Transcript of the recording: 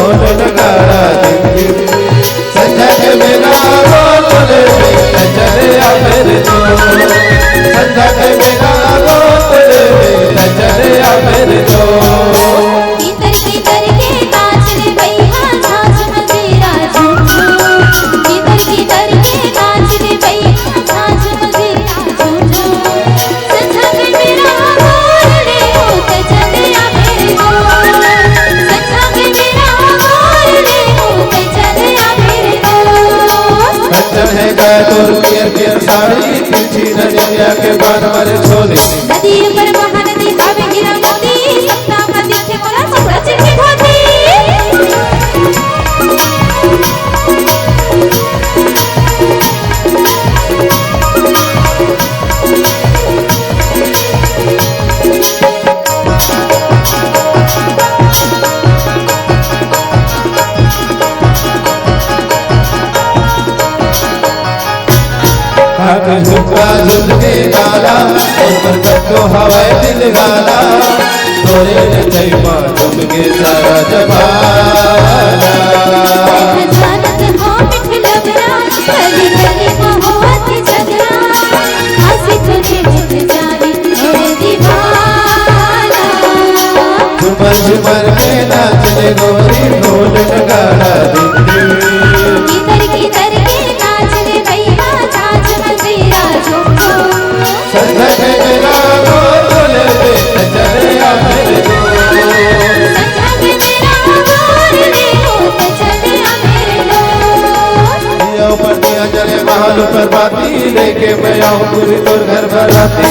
ढोल नगाड़ा दिन संध्या के मेरा बोले चले आ मेरे तो संध्या के मेरा बोले चले आ मेरे तो साड़ी तिरछी नजरिया के बान मारे छोले नदी पर महानदी भावे गिरा मोती सपना का दिखे मोरा कपड़ा चिपके धोती झुका झुक के गाला ऊपर कटो हवाए दिल गाला तोरे ने चैमा झुक के सारा जमाना जानत हो मिठ लगरा कली कली मोहब्बत झगड़ा हंसी तुझे जित जानी मोरे दीवाना झुमर झुमर के नाचने गोरी ढोल नगाड़ा दिन किधर के नाचने भैया नाच मजीरा झुमझुम संध्या के मेरा बोले चले आ मेरे तो संध्या के मेरा बोले चले आ मेरे तो ऊपर दिया जले महल पर बाती लेके मैं आऊं पूरी तोर घर भराती